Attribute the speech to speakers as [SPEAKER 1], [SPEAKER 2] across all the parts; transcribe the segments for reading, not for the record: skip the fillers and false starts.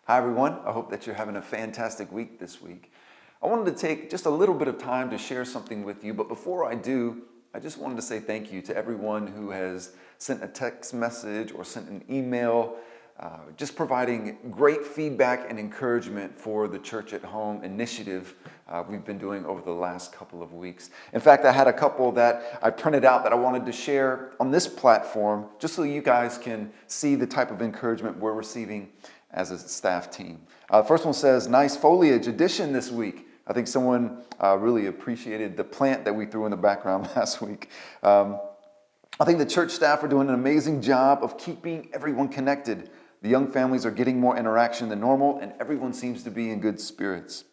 [SPEAKER 1] Hi, everyone. I hope that you're having a fantastic week this week. I wanted to take just a little bit of time to share something with you, but before I do, I just wanted to say thank you to everyone who has sent a text message or sent an email, just providing great feedback and encouragement for the Church at Home initiative we've been doing over the last couple of weeks. In fact, I had a couple that I printed out that I wanted to share on this platform, just so you guys can see the type of encouragement we're receiving as a staff team. The first one says, nice foliage addition this week. I think someone really appreciated the plant that we threw in the background last week. I think the church staff are doing an amazing job of keeping everyone connected. The young families are getting more interaction than normal, and everyone seems to be in good spirits.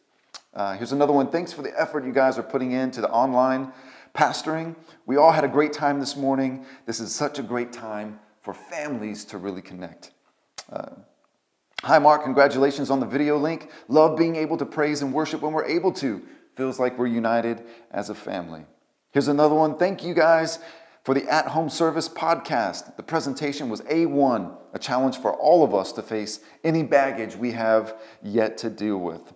[SPEAKER 1] Here's another one. Thanks for the effort you guys are putting into the online pastoring. We all had a great time this morning. This is such a great time for families to really connect. Hi, Mark. Congratulations on the video link. Love being able to praise and worship when we're able to. Feels like we're united as a family. Here's another one. Thank you guys for the At Home Service podcast. The presentation was A1, a challenge for all of us to face any baggage we have yet to deal with.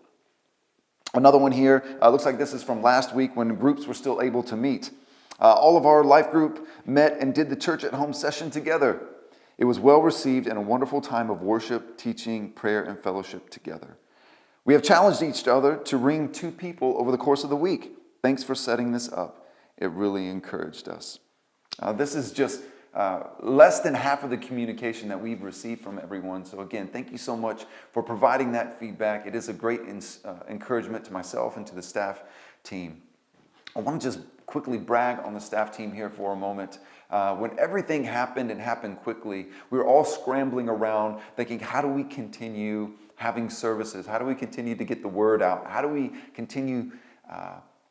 [SPEAKER 1] Another one here. Looks like this is from last week when groups were still able to meet. All of our life group met and did the Church at Home session together. It was well received and a wonderful time of worship, teaching, prayer, and fellowship together. We have challenged each other to ring 2 people over the course of the week. Thanks for setting this up. It really encouraged us. This is just less than half of the communication that we've received from everyone. So again, thank you so much for providing that feedback. It is a great encouragement to myself and to the staff team. I want to just quickly brag on the staff team here for a moment. When everything happened and happened quickly, we were all scrambling around thinking, how do we continue having services? How do we continue to get the word out? How do we continue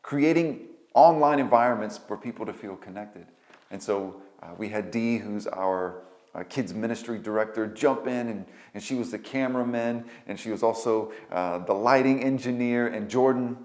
[SPEAKER 1] creating online environments for people to feel connected? And so we had Dee, who's our kids ministry director, jump in, and she was the cameraman, and she was also the lighting engineer, and Jordan,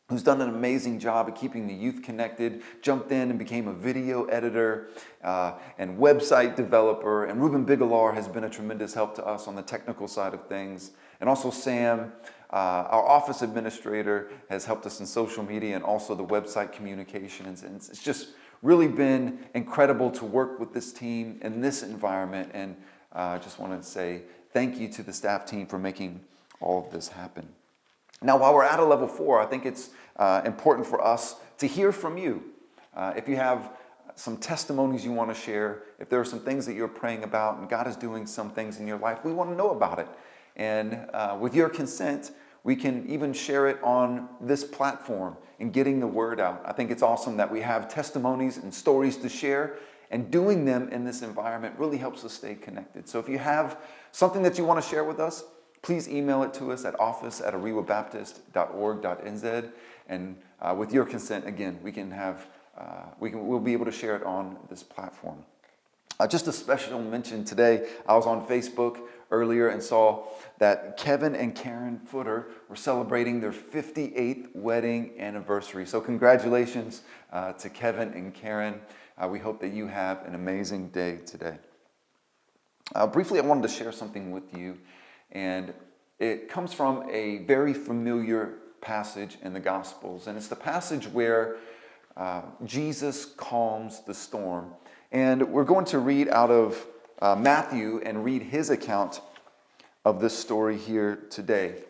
[SPEAKER 1] who's done an amazing job of keeping the youth connected, jumped in and became a video editor and website developer. And Ruben Bigelow has been a tremendous help to us on the technical side of things. And also Sam, our office administrator, has helped us in social media and also the website communications. And it's just really been incredible to work with this team in this environment. And I just wanted to say thank you to the staff team for making all of this happen. Now, while we're at a level 4, I think it's important for us to hear from you. If you have some testimonies you want to share, if there are some things that you're praying about and God is doing some things in your life, we want to know about it. And with your consent, we can even share it on this platform and getting the word out. I think it's awesome that we have testimonies and stories to share, and doing them in this environment really helps us stay connected. So if you have something that you want to share with us, please email it to us at office@ariwabaptist.org.nz, and with your consent, again, we'll be able to share it on this platform. Just a special mention today. I was on Facebook earlier and saw that Kevin and Karen Footer were celebrating their 58th wedding anniversary. So congratulations to Kevin and Karen. We hope that you have an amazing day today. Briefly, I wanted to share something with you. And it comes from a very familiar passage in the Gospels. And it's the passage where Jesus calms the storm. And we're going to read out of Matthew and read his account of this story here today.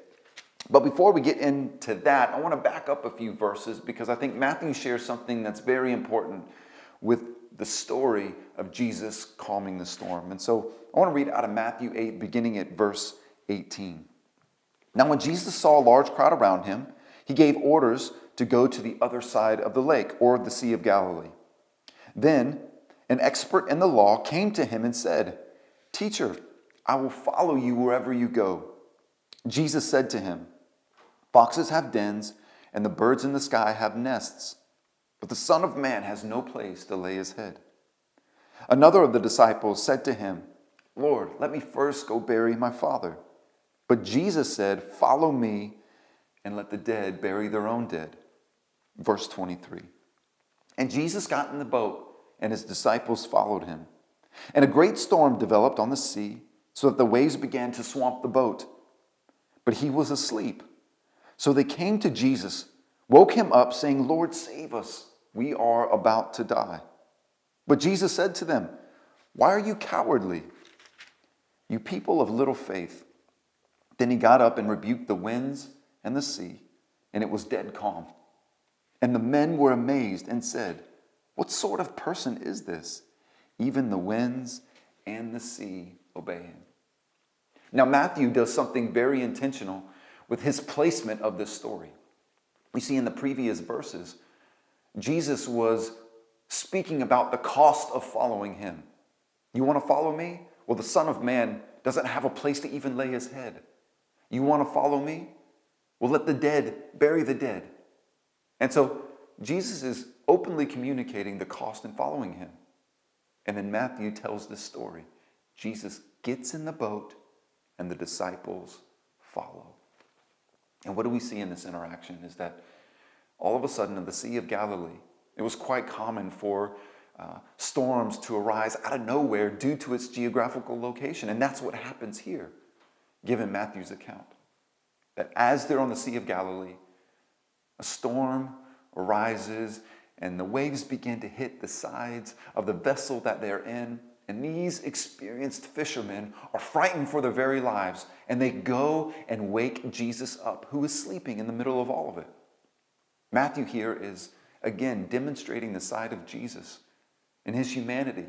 [SPEAKER 1] But before we get into that, I want to back up a few verses because I think Matthew shares something that's very important with the story of Jesus calming the storm. And so I want to read out of Matthew 8, beginning at verse 18. Now when Jesus saw a large crowd around him, he gave orders to go to the other side of the lake, or the Sea of Galilee. Then an expert in the law came to him and said, "Teacher, I will follow you wherever you go." Jesus said to him, "Foxes have dens, and the birds in the sky have nests, but the Son of Man has no place to lay his head." Another of the disciples said to him, "Lord, let me first go bury my father." But Jesus said, "Follow me and let the dead bury their own dead." Verse 23. And Jesus got in the boat, and his disciples followed him. And a great storm developed on the sea, so that the waves began to swamp the boat. but he was asleep. So they came to Jesus, woke him up, saying, Lord, save us. We are about to die. But Jesus said to them, why are you cowardly, you people of little faith? Then he got up and rebuked the winds and the sea, and it was dead calm. And the men were amazed and said, what sort of person is this? Even the winds and the sea obey him. Now Matthew does something very intentional with his placement of this story. We see in the previous verses, Jesus was speaking about the cost of following him. You want to follow me? Well, the Son of Man doesn't have a place to even lay his head. You want to follow me? Well, let the dead bury the dead. And so Jesus is openly communicating the cost in following him. And then Matthew tells this story. Jesus gets in the boat and the disciples follow. And what do we see in this interaction is that all of a sudden in the Sea of Galilee, it was quite common for storms to arise out of nowhere due to its geographical location. And that's what happens here, given Matthew's account. That as they're on the Sea of Galilee, a storm arises and the waves begin to hit the sides of the vessel that they're in. And these experienced fishermen are frightened for their very lives. And they go and wake Jesus up, who is sleeping in the middle of all of it. Matthew here is, again, demonstrating the side of Jesus in his humanity.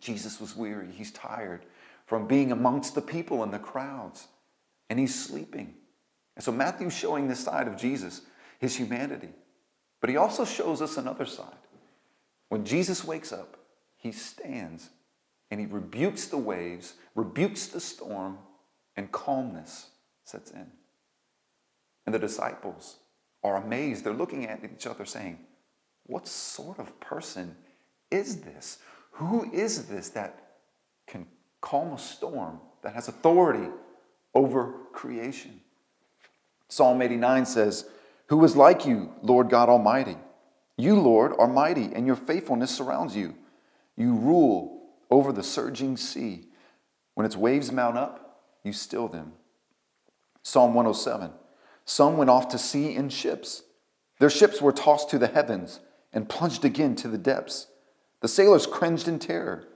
[SPEAKER 1] Jesus was weary. He's tired from being amongst the people and the crowds. And he's sleeping. And so Matthew's showing this side of Jesus, his humanity. But he also shows us another side. When Jesus wakes up, he stands and he rebukes the waves, rebukes the storm, and calmness sets in. And the disciples are amazed. They're looking at each other saying, what sort of person is this? Who is this that can calm a storm, that has authority over creation? Psalm 89 says, who is like you, Lord God Almighty? You, Lord, are mighty, and your faithfulness surrounds you. You rule over the surging sea. When its waves mount up, you still them. Psalm 107. Some went off to sea in ships. Their ships were tossed to the heavens and plunged again to the depths. The sailors cringed in terror.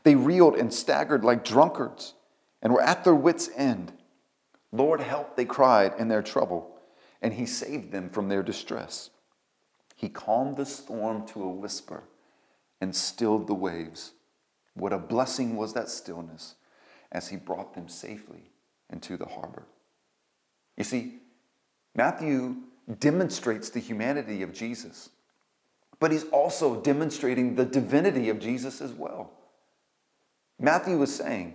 [SPEAKER 1] They reeled and staggered like drunkards and were at their wits' end. Lord, help, they cried in their trouble, and he saved them from their distress. He calmed the storm to a whisper and stilled the waves. What a blessing was that stillness as he brought them safely into the harbor. You see, Matthew demonstrates the humanity of Jesus, but he's also demonstrating the divinity of Jesus as well. Matthew is saying,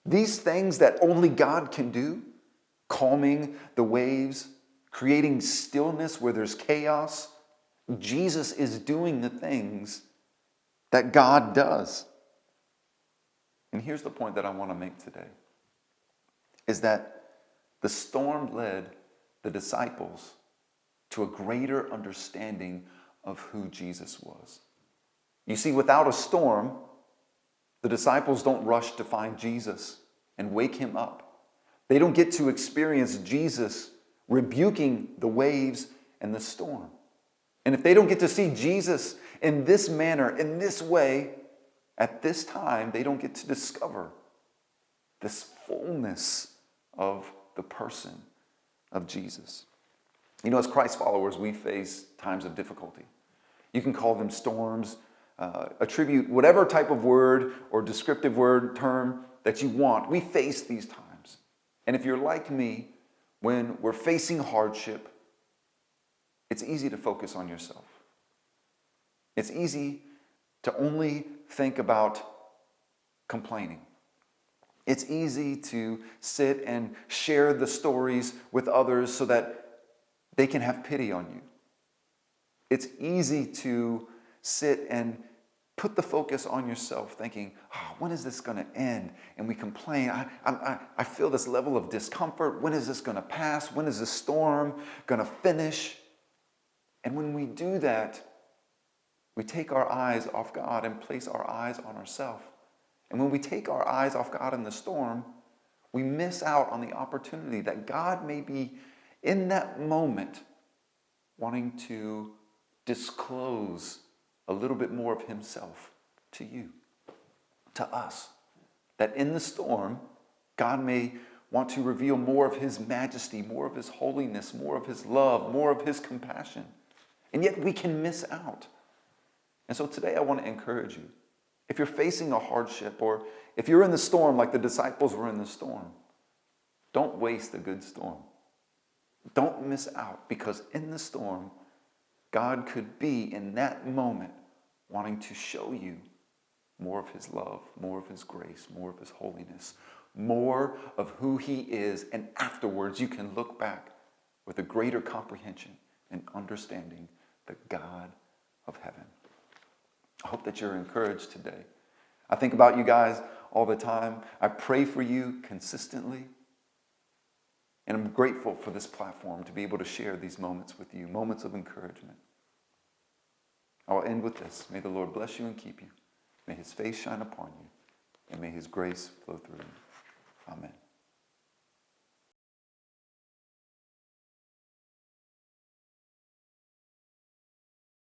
[SPEAKER 1] these things that only God can do, calming the waves, creating stillness where there's chaos, Jesus is doing the things that God does. And here's the point that I want to make today, is that the storm led the disciples to a greater understanding of who Jesus was. You see, without a storm, the disciples don't rush to find Jesus and wake him up. They don't get to experience Jesus rebuking the waves and the storm. And if they don't get to see Jesus in this manner, in this way, at this time, they don't get to discover this fullness of the person of Jesus. You know, as Christ followers, we face times of difficulty. You can call them storms, attribute whatever type of word or descriptive word, term that you want. We face these times. And if you're like me, when we're facing hardship, it's easy to focus on yourself. It's easy to only think about complaining. It's easy to sit and share the stories with others so that they can have pity on you. It's easy to sit and put the focus on yourself thinking, when is this going to end? And we complain, I feel this level of discomfort. When is this going to pass? When is this storm going to finish? And when we do that, we take our eyes off God and place our eyes on ourselves. And when we take our eyes off God in the storm, We miss out on the opportunity that God may be in that moment wanting to disclose a little bit more of himself to you, to us. That in the storm, God may want to reveal more of his majesty, more of his holiness, more of his love, more of his compassion. And yet we can miss out. And so today I want to encourage you. If you're facing a hardship, or if you're in the storm like the disciples were in the storm, don't waste a good storm. Don't miss out, because in the storm, God could be in that moment wanting to show you more of his love, more of his grace, more of his holiness, more of who he is. And afterwards, you can look back with a greater comprehension and understanding the God of heaven. I hope that you're encouraged today. I think about you guys all the time. I pray for you consistently. And I'm grateful for this platform to be able to share these moments with you, moments of encouragement. I'll end with this. May the Lord bless you and keep you. May his face shine upon you, and may his grace flow through you. Amen.